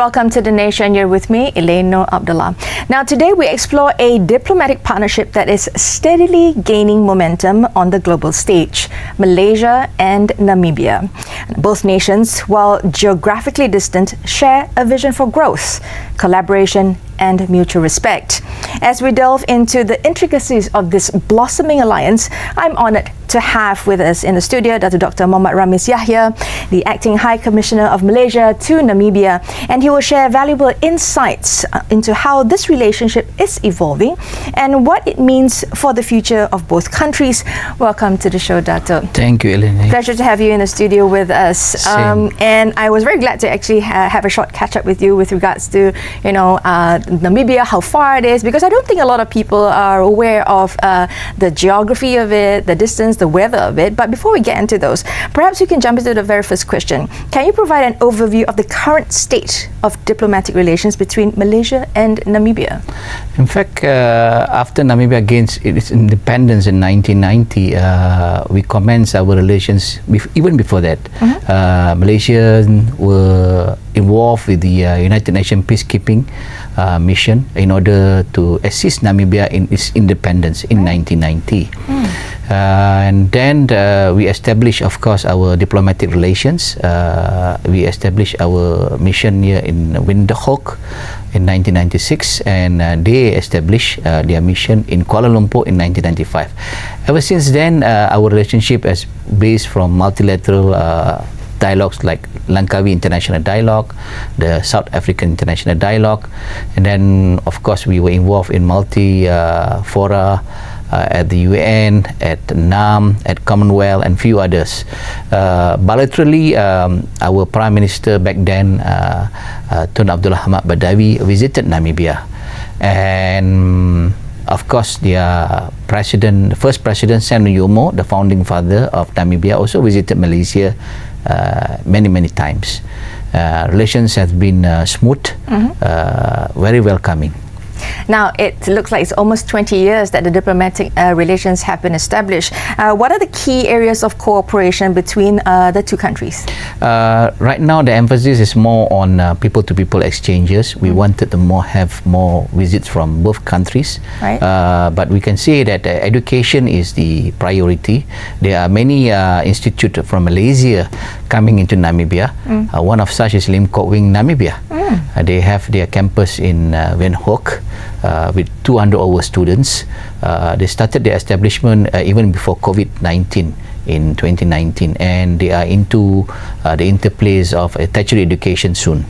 welcome to The Nation. You're with me, Elane Noor Abdullah. Now, today we explore a diplomatic partnership that is steadily gaining momentum on the global stage: Malaysia and Namibia. Both nations, while geographically distant, share a vision for growth, collaboration, and mutual respect. As we delve into the intricacies of this blossoming alliance, I'm honoured to have with us in the studio Dr. Mohamad Rameez Yahaya, the Acting High Commissioner of Malaysia to Namibia, and he will share valuable insights into how this relationship is evolving and what it means for the future of both countries. Welcome to the show, Dato. Thank you, Elane. Pleasure to have you in the studio with us. And I was very glad to actually have a short catch up with you with regards to, Namibia, how far it is, because I don't think a lot of people are aware of the geography of it, the distance, the weather of it. But before we get into those, perhaps we can jump into the very first question. Can you provide an overview of the current state of diplomatic relations between Malaysia and Namibia? In fact, after Namibia gains its independence in 1990, we commenced our relations even before that. Malaysians were involved with the United Nations peacekeeping mission in order to assist Namibia in its independence in 1990. And then we established, of course, our diplomatic relations. We established our mission here in Windhoek in 1996, and they established their mission in Kuala Lumpur in 1995. Ever since then, our relationship is based from multilateral dialogues like Langkawi International Dialogue, the South African International Dialogue, and then of course we were involved in fora at the UN, at NAM, at Commonwealth, and few others. Bilaterally, our Prime Minister back then, Tun Abdullah Ahmad Badawi, visited Namibia, and of course their president, the first president, Sen Yomo, the founding father of Namibia, also visited Malaysia many times. Relations have been smooth, very welcoming. Now, it looks like it's almost 20 years that the diplomatic relations have been established. What are the key areas of cooperation between the two countries? Right now, the emphasis is more on people-to-people exchanges. We wanted to have more visits from both countries. Right. But we can say that education is the priority. There are many institutes from Malaysia coming into Namibia. One of such is Lim Kok Wing, Namibia. They have their campus in Windhoek with 200 over students. They started their establishment even before COVID-19 in 2019, and they are into the interplays of tertiary education soon.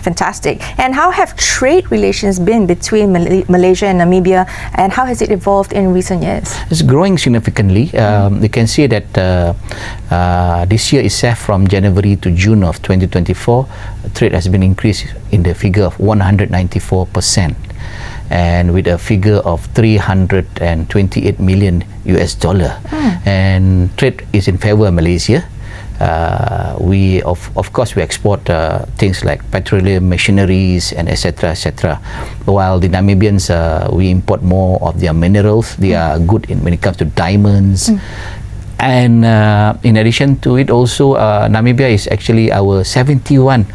Fantastic. And how have trade relations been between Malaysia and Namibia, and how has it evolved in recent years? It's growing significantly. You can see that this year itself, from January to June of 2024, trade has been increased in the figure of 194%, and with a figure of 328 million US dollar. And trade is in favor of Malaysia. We of course we export things like petroleum, machineries, and etc. While the Namibians, we import more of their minerals. They are good when it comes to diamonds. And in addition to it, also Namibia is actually our 71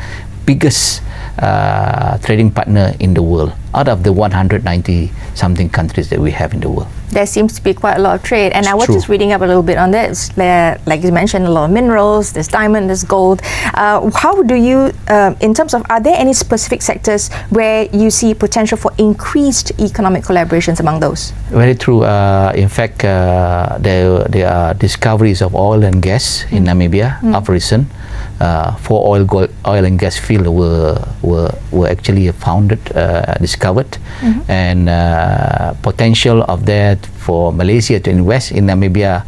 biggest trading partner in the world out of the 190 something countries that we have in the world. There seems to be quite a lot of trade, and I was just reading up a little bit on this. There, like you mentioned, a lot of minerals, there's diamond, there's gold. How do you, in terms of, are there any specific sectors where you see potential for increased economic collaborations among those? Very true. In fact, there are discoveries of oil and gas in Namibia of recent. 4 oil and gas fields were actually founded, discovered, and potential of that for Malaysia to invest in Namibia.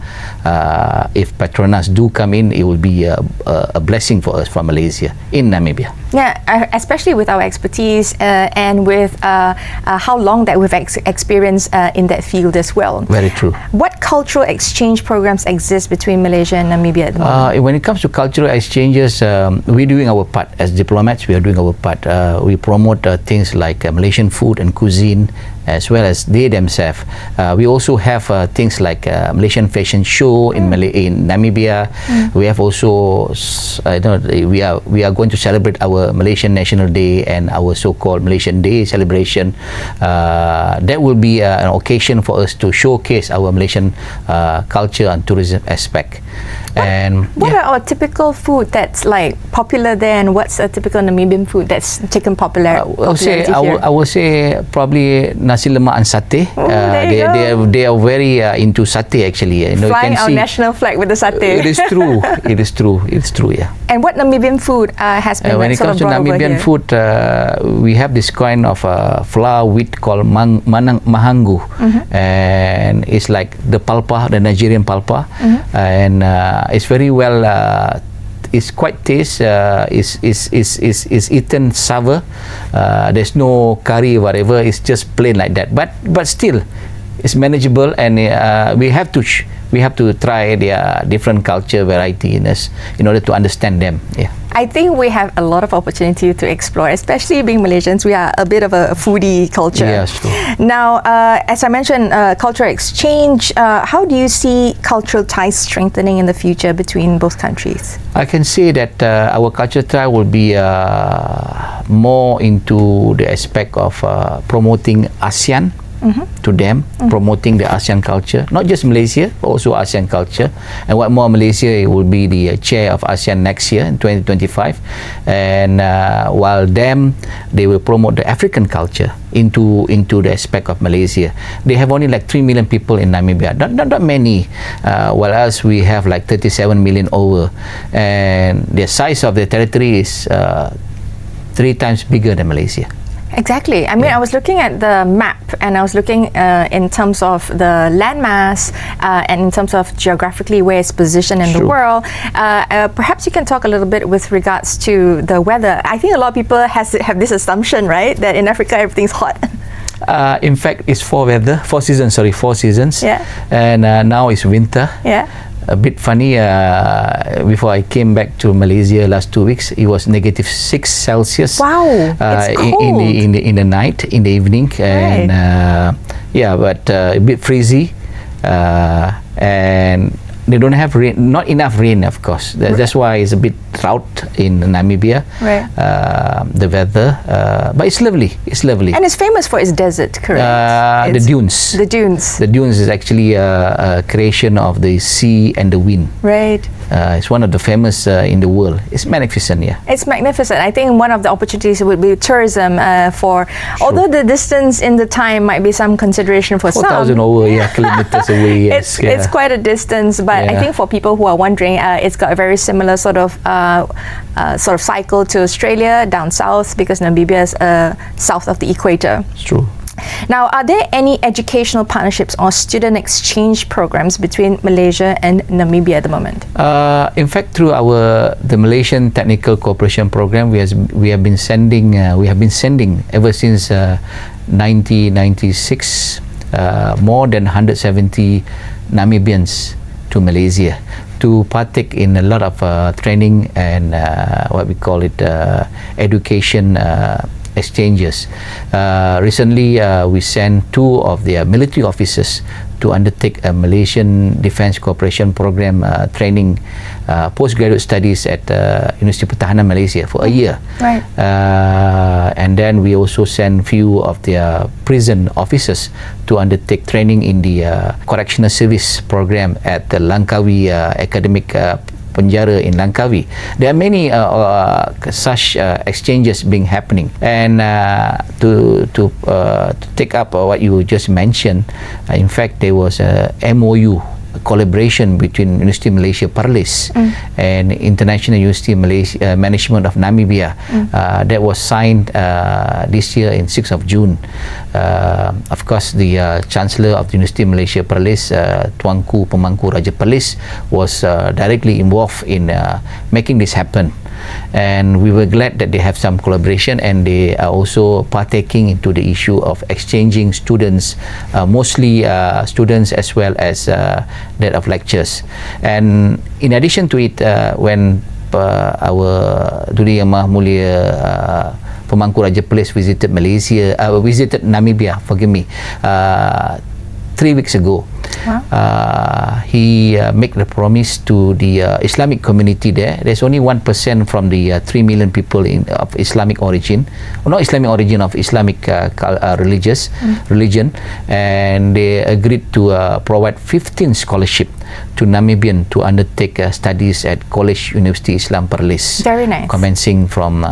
If Petronas do come in, it will be a blessing for us from Malaysia in Namibia. Yeah, especially with our expertise and with how long that we've experienced in that field as well. Very true. What cultural exchange programs exist between Malaysia and Namibia at the moment? When it comes to cultural exchanges, we're doing our part. As diplomats, we are doing our part. We promote things like Malaysian food and cuisine, as well as they themselves. We also have things like Malaysian fashion show in Namibia. We have also we are going to celebrate our Malaysian National Day and our so-called Malaysian Day celebration. That will be an occasion for us to showcase our Malaysian culture and tourism aspect. What are our typical food that's like popular there, and what's a typical Namibian food that's taken popularity here? I would say probably nasi lemak and satay. They are very into satay actually. Flying our national flag with the satay. It is true. It is true. It's true. Yeah. And what Namibian food has been when it comes to Namibian food, we have this kind of flour wheat called mahangu, and it's like the palpa, the Nigerian palpa, and it's very well. It's quite taste. Is eaten sour. There's no curry, whatever. It's just plain like that. But still, it's manageable, and we have to try their different culture variety in order to understand them. Yeah. I think we have a lot of opportunity to explore, especially being Malaysians. We are a bit of a foodie culture. Yes, true. Now, as I mentioned, cultural exchange. How do you see cultural ties strengthening in the future between both countries? I can say that our cultural tie will be more into the aspect of promoting ASEAN. To them, promoting the ASEAN culture, not just Malaysia, but also ASEAN culture. And what more, Malaysia will be the chair of ASEAN next year in 2025, and while they will promote the African culture into the aspect of Malaysia. They have only like 3 million people in Namibia, not many, while else we have like 37 million over, and the size of the territory is 3 times bigger than Malaysia. Exactly. I mean, I was looking at the map, and I was looking in terms of the landmass and in terms of geographically where it's positioned in the world. Perhaps you can talk a little bit with regards to the weather. I think a lot of people have this assumption, right, that in Africa everything's hot. In fact, it's 4 seasons. Yeah. And now it's winter. Yeah. A bit funny, before I came back to Malaysia last 2 weeks, it was -6 Celsius. Wow, it's cold. In the night, in the evening, and but a bit freezy, and they don't have rain, not enough rain, of course. That's why it's a bit drought in Namibia. Right. The weather, but it's lovely. It's lovely. And it's famous for its desert, correct? The dunes. The dunes. The dunes is actually a creation of the sea and the wind. Right. It's one of the famous in the world. It's magnificent, yeah. It's magnificent. I think one of the opportunities would be tourism although the distance in the time might be some consideration for 4,000 kilometers away. Yes. It's quite a distance, but I think for people who are wondering, it's got a very similar sort of cycle to Australia down south, because Namibia is south of the equator. It's true. Now, are there any educational partnerships or student exchange programs between Malaysia and Namibia at the moment? In fact, through the Malaysian Technical Cooperation Program, we have been sending ever since 1996 more than 170 Namibians to Malaysia to partake in a lot of training and what we call it education exchanges. Recently, we sent 2 of their military officers to undertake a Malaysian Defence Cooperation Program training, postgraduate studies at University Pertahanan Malaysia for a year. Right. And then we also sent few of their prison officers to undertake training in the correctional service program at the Langkawi Academic Penjara in Langkawi. There are many such exchanges being happening, and to take up what you just mentioned, in fact there was a MOU, a collaboration between University of Malaysia Perlis and International University of Malaysia Management of Namibia that was signed this year in 6th of June. Of course, the Chancellor of the University of Malaysia Perlis, Tuanku Pemangku Raja Perlis, was directly involved in making this happen. And we were glad that they have some collaboration, and they are also partaking into the issue of exchanging students, mostly students as well as that of lectures. And in addition to it, when our Duli Yang Maha Mulia Pemangku Raja Perlis visited visited Namibia, 3 weeks ago. Wow. He made the promise to the Islamic community there. There's only 1% from the 3 million people of Islamic origin, or not Islamic origin, of Islamic religion, and they agreed to provide 15 scholarship to Namibian to undertake studies at College University Islam Perlis. Very nice. Commencing from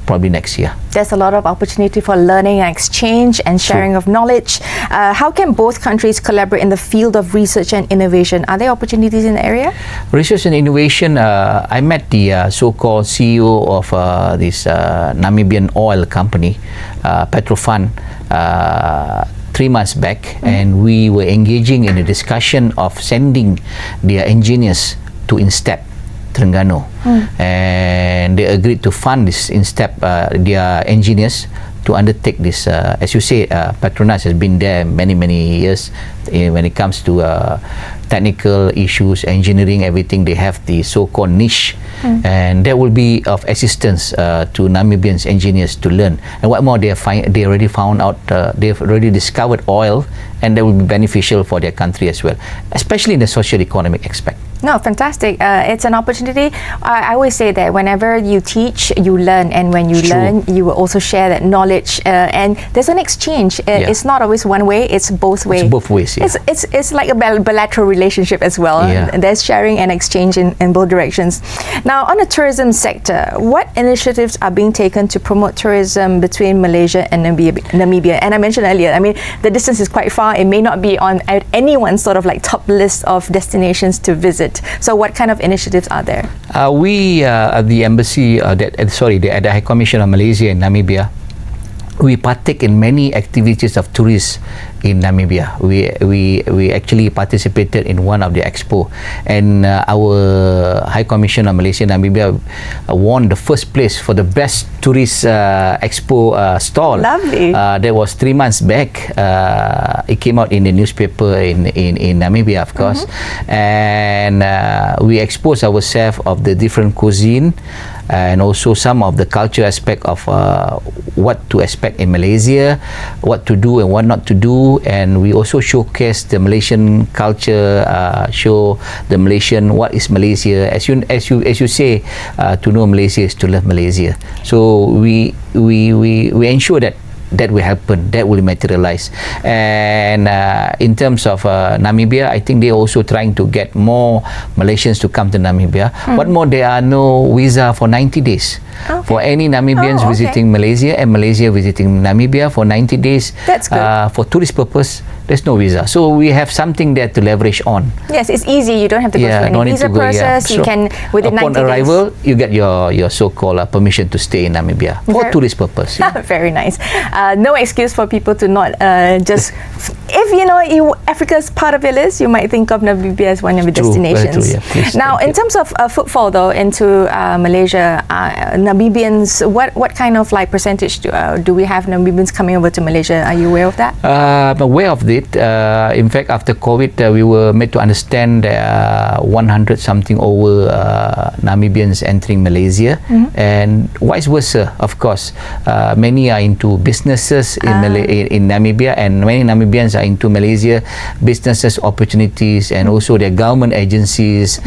probably next year. There's a lot of opportunity for learning and exchange and sharing of knowledge. How can both countries collaborate in the field of research and innovation? Are there opportunities in the area? Research and innovation, I met the so-called CEO of this Namibian oil company, Petrofan, 3 months back, and we were engaging in a discussion of sending their engineers to INSTEP Terengganu, and they agreed to fund this INSTEP, their engineers, to undertake this. As you say, Petronas has been there many years. When it comes to technical issues, engineering, everything, they have the so-called niche, and that will be of assistance to Namibians engineers to learn. And what more, they already found out, they've already discovered oil, and that will be beneficial for their country as well, especially in the social economic aspect. No, fantastic. It's an opportunity. I always say that whenever you teach, you learn, and when you learn, you will also share that knowledge, and there's an exchange. It's not always one way, it's both ways. It's both ways, yeah. It's like a bilateral relationship as well. Yeah. There's sharing and exchange in both directions. Now, on the tourism sector, what initiatives are being taken to promote tourism between Malaysia and Namibia? And I mentioned earlier, I mean, the distance is quite far. It may not be on anyone's sort of like top list of destinations to visit. So what kind of initiatives are there? We at the embassy, at the High Commission of Malaysia in Namibia, we partake in many activities of tourists in Namibia. We actually participated in one of the expo, and our High Commission of Malaysia and Namibia won the first place for the best tourist expo stall. Lovely. That was 3 months back. It came out in the newspaper in Namibia, of course, and we exposed ourselves of the different cuisine, and also some of the culture aspect of what to expect in Malaysia, what to do and what not to do, and we also showcase the Malaysian culture, show the Malaysian what is Malaysia. As you say, to know Malaysia is to love Malaysia. So we ensure that will happen, that will materialize. And in terms of Namibia, I think they're also trying to get more Malaysians to come to Namibia. What more, there are no visa for 90 days. Okay. For any Namibians visiting Malaysia and Malaysia visiting Namibia for 90 days. That's good. For tourist purpose, there's no visa. So we have something there to leverage on. Yes, it's easy. You don't have to go through any visa process. You can, within 90 days. Upon arrival, you get your so-called permission to stay in Namibia for tourist purpose. Yeah. Very nice. No excuse for people to not just... If you know Africa's part of your list, you might think of Namibia as one of your destinations. True, yeah. Please, now, in terms of footfall, though, into Malaysia, Namibians, what kind of like percentage do we have Namibians coming over to Malaysia? Are you aware of that? I'm aware of it. In fact, after COVID, we were made to understand that 100 something over Namibians entering Malaysia, and vice versa. Of course, many are into businesses in Namibia, and many Namibians are into Malaysia, businesses, opportunities, and also their government agencies,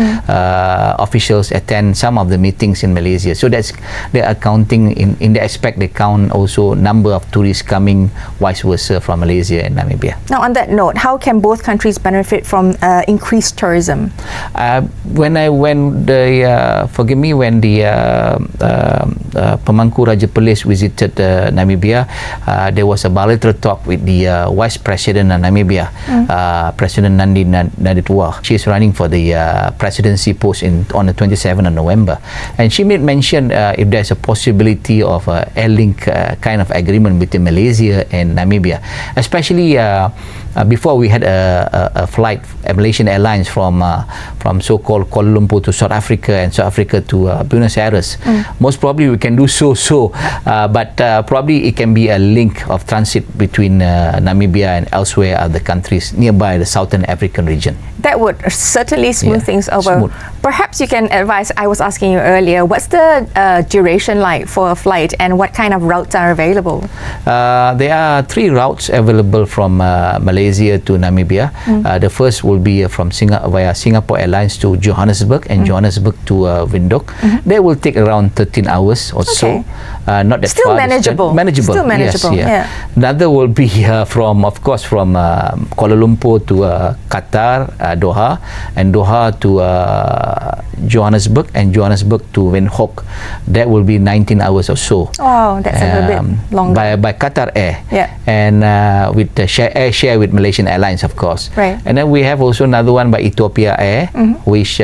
officials attend some of the meetings in Malaysia. So that's, they are counting in the aspect, they count also number of tourists coming vice versa from Malaysia and Namibia. Now, on that note, how can both countries benefit from increased tourism? When the Pemangku Raja Perlis visited Namibia, there was a bilateral talk with the Vice President of Namibia, President Nandi Ndaitwah. She is running for the presidency post on the 27th of November, and she made mention if there's a possibility of a air-link kind of agreement between Malaysia and Namibia, especially before we had a flight, a Malaysian Airlines from so-called Kuala Lumpur to South Africa and South Africa to Buenos Aires. Most probably we can do but probably it can be a link of transit between Namibia and elsewhere other countries nearby the Southern African region. That would certainly smooth things over. Perhaps you can advise, I was asking you earlier, what's the duration like for a flight and what kind of routes are available? There are 3 routes available from Malaysia to Namibia. The first will be via Singapore Airlines to Johannesburg and Johannesburg to Windhoek. That will take around 13 hours or so. Not that Still far. manageable. Manageable. Still manageable. Yes, Yeah. Another will be from Kuala Lumpur to Qatar, Doha, and Doha to Johannesburg, and Johannesburg to Windhoek. That will be 19 hours or so. Oh, that's a little bit longer. By Qatar Air. Yeah. And with the share with Malaysian Airlines, of course. Right. And then we have also another one by Ethiopia Air, which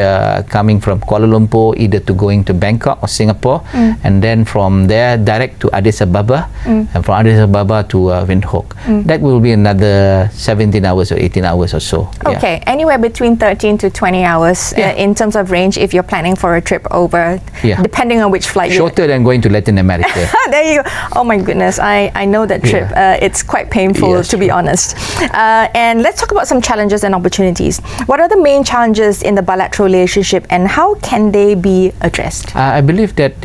coming from Kuala Lumpur either to going to Bangkok or Singapore, and then from there direct to Addis Ababa, and from Addis Ababa to Windhoek. That will be another 17 hours or 18 hours or so. Okay, anywhere between 13 to 20 hours in terms of range if you're planning for a trip over, depending on which flight. Shorter than going to Latin America. There you go. Oh my goodness, I know that trip. It's quite painful, to be honest. And let's talk about some challenges and opportunities. What are the main challenges in the bilateral relationship and how can they be addressed? I believe that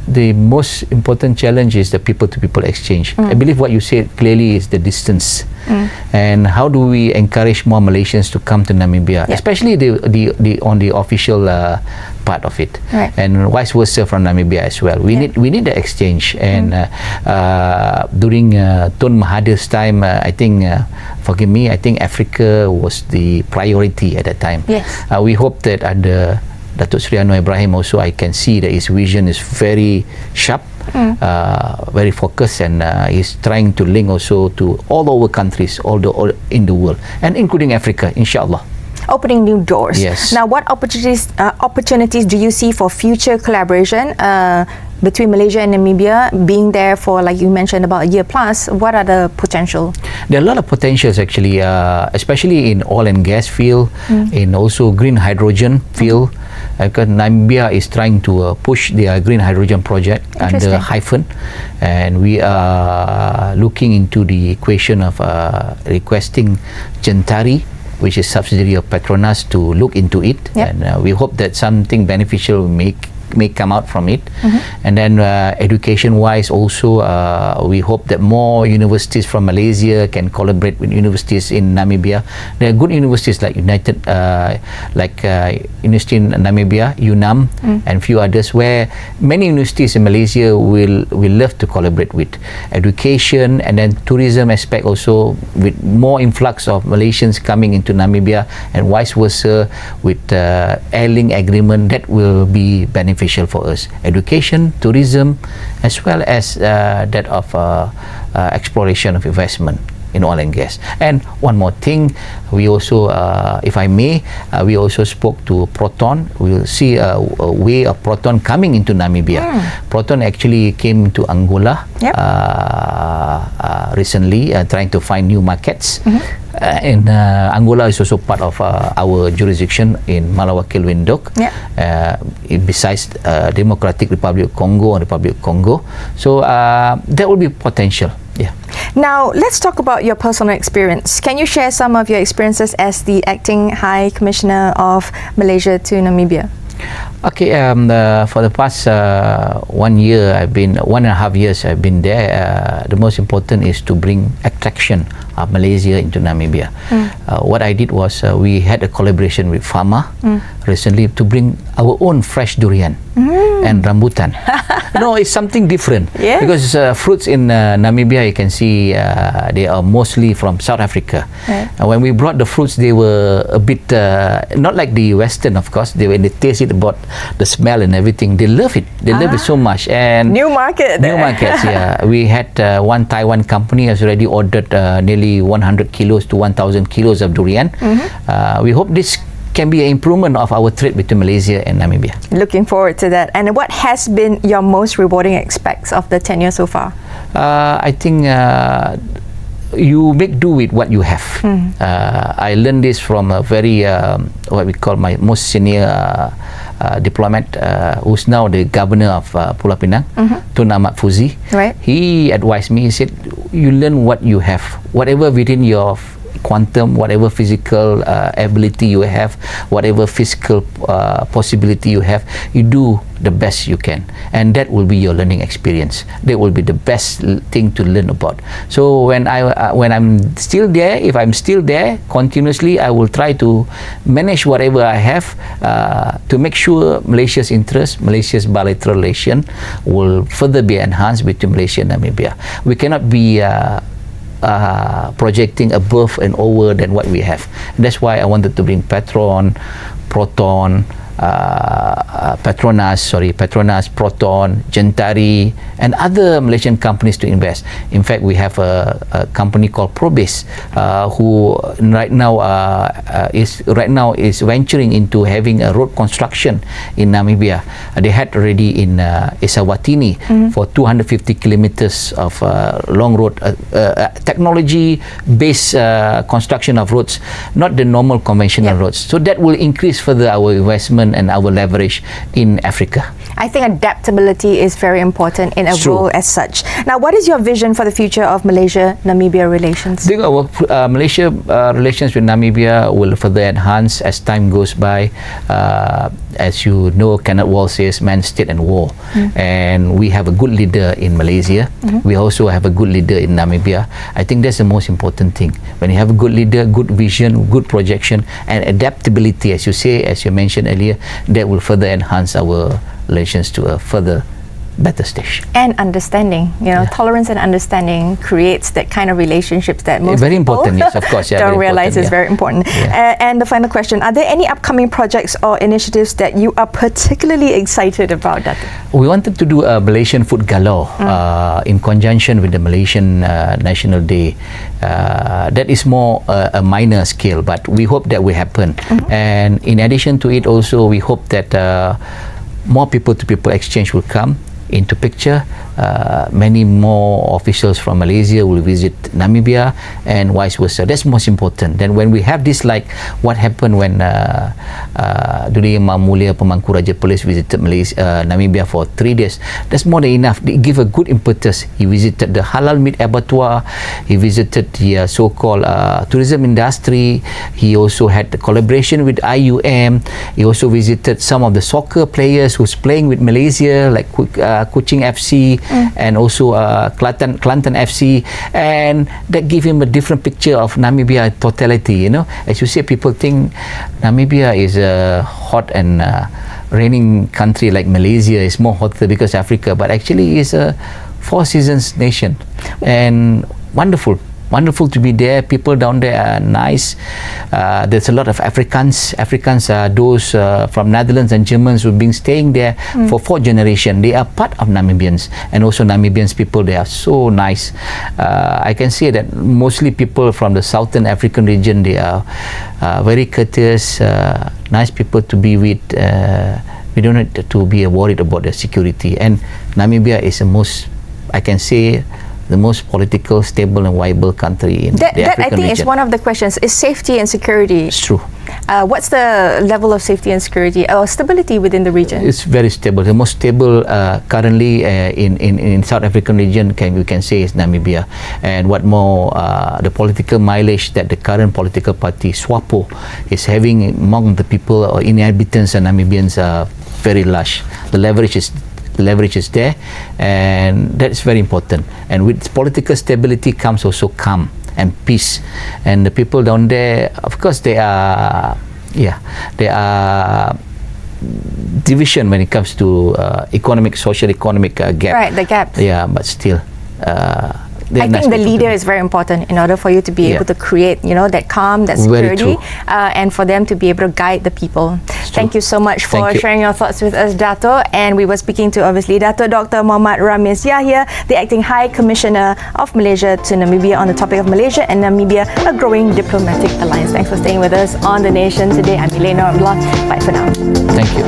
the most important challenge is the people-to-people exchange. I believe what you said clearly is the distance. And how do we encourage more Malaysians to come to Namibia, especially on the official part of it, and vice versa from Namibia as well. We need the exchange. And during Tun Mahathir's time, I think, forgive me, I think Africa was the priority at that time. We hope that under Dato Sri Anwar Ibrahim also, I can see that his vision is very sharp, very focused, and he's trying to link also to all over countries, all in the world, and including Africa, inshallah. Opening new doors. Yes. Now, what opportunities do you see for future collaboration between Malaysia and Namibia? Being there for, like you mentioned, about a year plus, what are the potential? There are a lot of potentials actually, especially in oil and gas field, in also green hydrogen field. Because Namibia is trying to push their green hydrogen project under Hyphen, and we are looking into the equation of requesting Gentari, which is subsidiary of Petronas, to look into it, and we hope that something beneficial may come out from it. And then education wise also, we hope that more universities from Malaysia can collaborate with universities in Namibia. There are good universities like University in Namibia, UNAM, and few others, where many universities in Malaysia will love to collaborate with. Education and then tourism aspect also, with more influx of Malaysians coming into Namibia, and vice versa with airlink agreement, that will be beneficial for us. Education, tourism, as well as that of exploration of investment in oil and gas. And one more thing, we also, if I may, we also spoke to Proton. We will see a way of Proton coming into Namibia. Proton actually came to Angola recently, trying to find new markets. And Angola is also part of our jurisdiction in Malawakil Windhoek, besides Democratic Republic of Congo and Republic of Congo. So there will be potential. Now, let's talk about your personal experience. Can you share some of your experiences as the Acting High Commissioner of Malaysia to Namibia? Okay, for the past 1 year, 1.5 years I've been there. The most important is to bring attraction of Malaysia into Namibia. What I did was we had a collaboration with Pharma recently to bring our own fresh durian and rambutan. It's something different, because fruits in Namibia, you can see they are mostly from South Africa. And when we brought the fruits, they were a bit not like the Western, of course. When they taste it, about the smell and everything, they love it. They love it so much. And new markets. We had one Taiwan company has already ordered nearly 100 kilos to 1,000 kilos of durian. We hope this can be an improvement of our trade between Malaysia and Namibia. Looking forward to that. And what has been your most rewarding aspects of the tenure so far? I think you make do with what you have. I learned this from a very what we call my most senior diplomat, who's now the governor of Pulau Pinang, Tun Ahmad Fuzi. He advised me, he said, you learn what you have, whatever within your quantum, whatever physical ability you have, whatever physical possibility you have, you do the best you can, and that will be your learning experience. That will be the best thing to learn about. So when I'm still there, if I'm still there continuously, I will try to manage whatever I have to make sure Malaysia's interest, Malaysia's bilateral relation will further be enhanced between Malaysia and Namibia. We cannot be projecting above and over than what we have. And that's why I wanted to bring Petronas, Proton, Gentari, and other Malaysian companies to invest. In fact, we have a company called Probase, who right now is venturing into having a road construction in Namibia. They had already in Esawatini for 250 kilometers of long road, technology-based construction of roads, not the normal conventional roads. So that will increase further our investment and our leverage in Africa. I think adaptability is very important in a role as such. Now, what is your vision for the future of Malaysia-Namibia relations? I think our Malaysia relations with Namibia will further enhance as time goes by. As you know, Kenneth Wall says, man, state and war. And we have a good leader in Malaysia. We also have a good leader in Namibia. I think that's the most important thing. When you have a good leader, good vision, good projection, and adaptability, as you say, as you mentioned earlier, that will further enhance our relations to a further better stage. And understanding, tolerance and understanding creates that kind of relationships that most very people important, yes, of course, don't realize is very important. And the final question, are there any upcoming projects or initiatives that you are particularly excited about, Dato? We wanted to do a Malaysian food gala in conjunction with the Malaysian National Day. That is more a minor scale, but we hope that will happen. And in addition to it also, we hope that more people-to-people exchange will come into picture. Many more officials from Malaysia will visit Namibia and vice versa. That's most important. Then when we have this, like what happened when Dunia Mulia Pemangku Raja Police visited Namibia for 3 days, that's more than enough. They give a good impetus. He visited the halal meat abattoir, he visited the so-called tourism industry, he also had the collaboration with IUM, he also visited some of the soccer players who's playing with Malaysia, like Kuching FC, and also Kelantan FC, and that give him a different picture of Namibia totality. As you say, people think Namibia is a hot and raining country like Malaysia is more hotter because Africa, but actually it's a 4 seasons nation, and wonderful to be there. People down there are nice. There's a lot of Africans are those from Netherlands and Germans who've been staying there for 4 generations. They are part of Namibians, and also Namibians people, they are so nice. I can say that mostly people from the Southern African region, they are very courteous, nice people to be with. We don't need to be worried about their security, and Namibia is the most, I can say, the most political, stable and viable country in the African I think region. is one of the questions, is safety and security. It's true. What's the level of safety and security or stability within the region? It's very stable. The most stable currently in South African region we can say is Namibia. And what more, the political mileage that the current political party SWAPO is having among the people or inhabitants and Namibians are very large. The leverage is there, and that's very important. And with political stability comes also calm and peace. And the people down there, of course, they are division when it comes to social economic gap. Right, the gaps. Yeah, but still. I think the leader is very important in order for you to be able to create, that calm, that security, and for them to be able to guide the people. Thank you so much for sharing your thoughts with us, Dato. And we were speaking to, obviously, Dato Dr. Mohamad Rameez Yahaya, the Acting High Commissioner of Malaysia to Namibia, on the topic of Malaysia and Namibia, a growing diplomatic alliance. Thanks for staying with us on The Nation today. I'm Elane. Bye for now. Thank you.